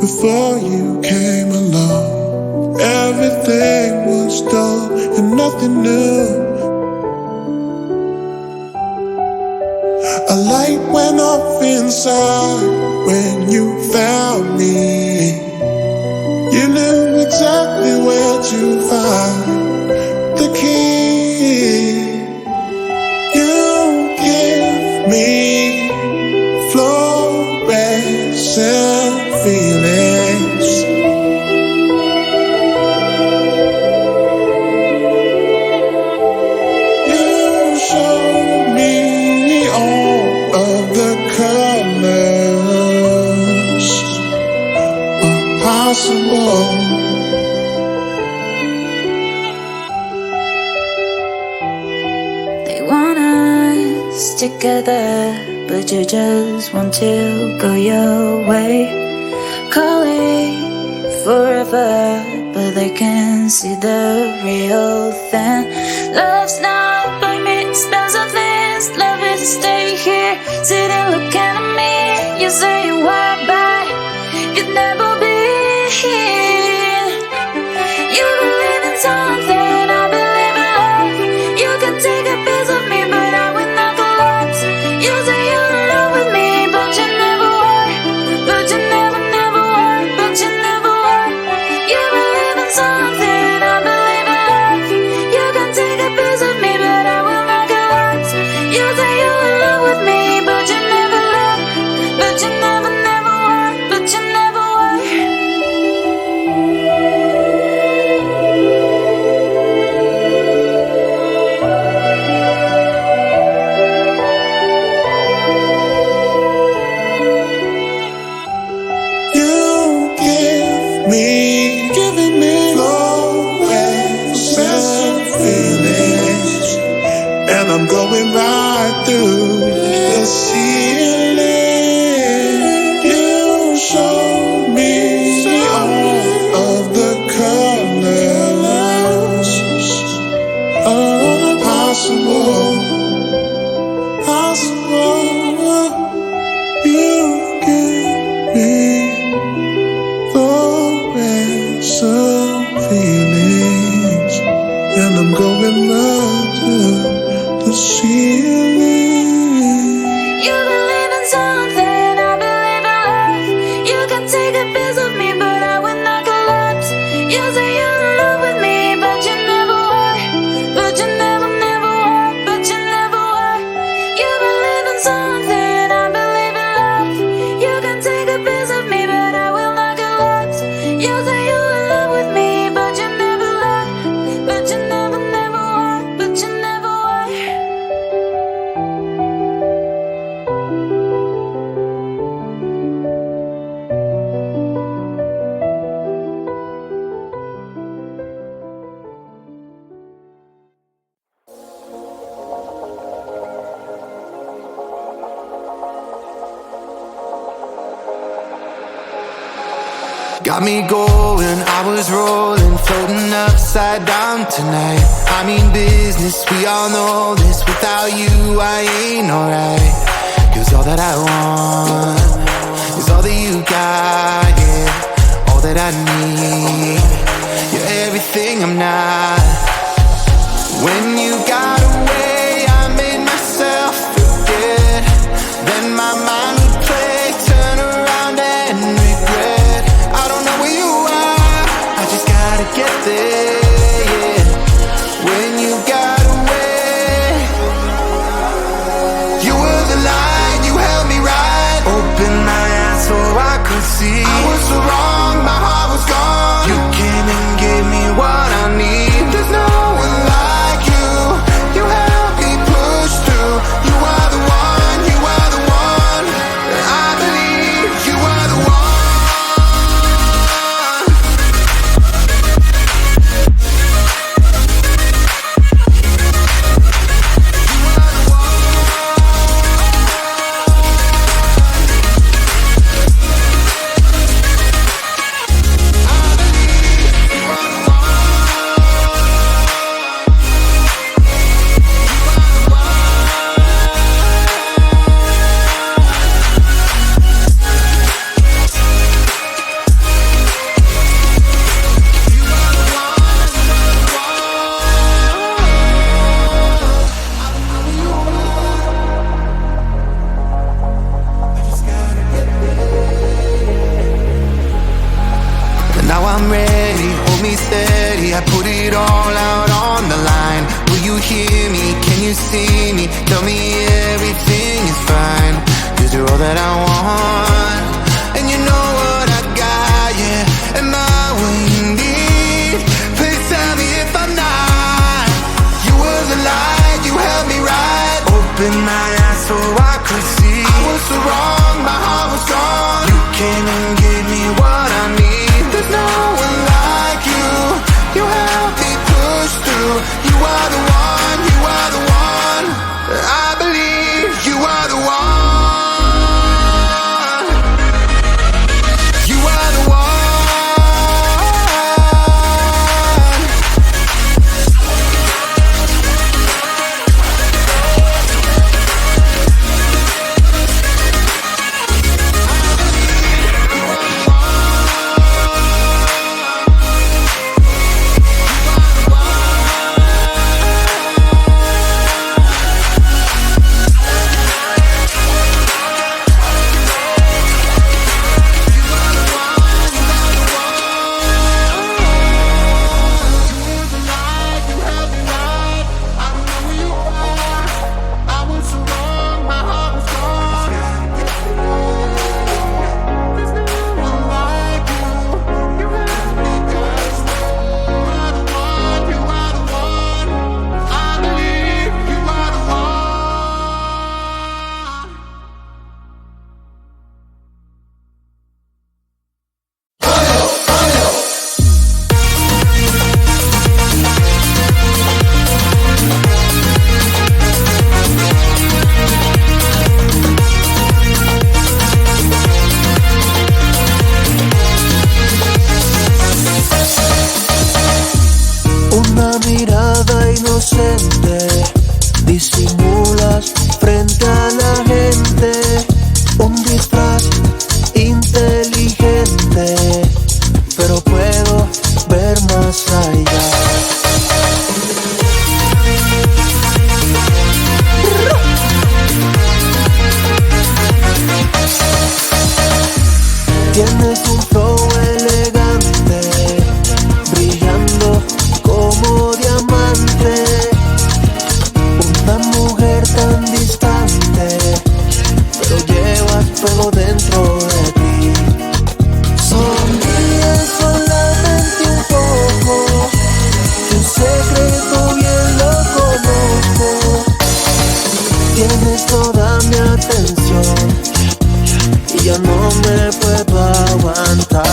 before you came along. Everything was dull and nothing new. A light went off inside when you found me. You knew exactly where to find the key. You give me fluorescent feelings. You show me all of the colors possible. They want us together, but you just want to go your way. Calling forever, but they can see the real thing. Love's not by me, spells of this. Love is to stay here, sitting looking at me. You say you are by, you'd never be here. You believe in something, I believe in love. You can take a piece of me, but I will not collapse. You say you're in love with me, but you never were. But you never, never were. But you never were. You believe in something, I believe in love. You can take a piece of me, but I will not collapse. You say you're in love with me, but you never loved. But you never, never were. But you never were. You giving me fluorescent feelings, and I'm going right through the ceiling. You show me all of the colors possible. You give me fluorescent feelings, and I'm going right to the ceiling. You believe in something, I believe in love. You can take a piece of me, but I will not collapse. You say you're in love with me, but you never were. But you never, never were. But you never were. You believe in something, I believe in love. You can take a piece of me, but I will not collapse. You say you're in love with me, but you never loved. But you never, never were. But you never were. Got me going, I was rolling, floating upside down tonight. I mean business, we all know this. Without you, I ain't alright. 'Cause all that I want is all that you got, yeah. All that I need, you're everything I'm not. When you got away, I made myself forget. Then my mind would play, turn around and regret. I don't know where you are, I just gotta get there, yeah. When you got away, you were the light, you held me right. Open my eyes so I could see. I was so I'm ready, hold me steady. I put it all out on the line. Will you hear me? Can you see me? Tell me everything is fine, 'cause you're all that I want. And you know what I got, yeah. Am I what you need? Please tell me if I'm not. You were the light, you held me right. Open my eyes so I could see. I was so wrong, my heart was gone. You came and gave me what I need. There's no one like you. You helped me push through. You are the one, you are the one. I believe you are the one. You are the one. Una mirada inocente, disimulas frente a la gente. Un disfraz inteligente, pero puedo ver más allá. Tienes un flow elegante, brillando como diamante. Una mujer tan distante, pero llevas fuego dentro de ti. Sonríe solamente un poco, tu secreto bien lo conozco. Tienes toda mi atención y ya no me puedo aguantar.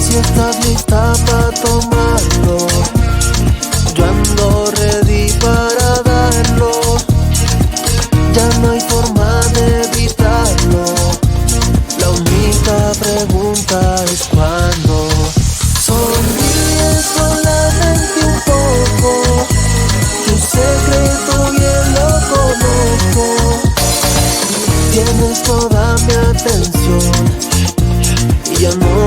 Si estás lista para tomarlo, yo ando ready para darlo. Ya no hay forma de evitarlo. La única pregunta es cuándo. Sonríe solamente un poco, tu secreto bien lo conozco. Tienes toda mi atención y ya no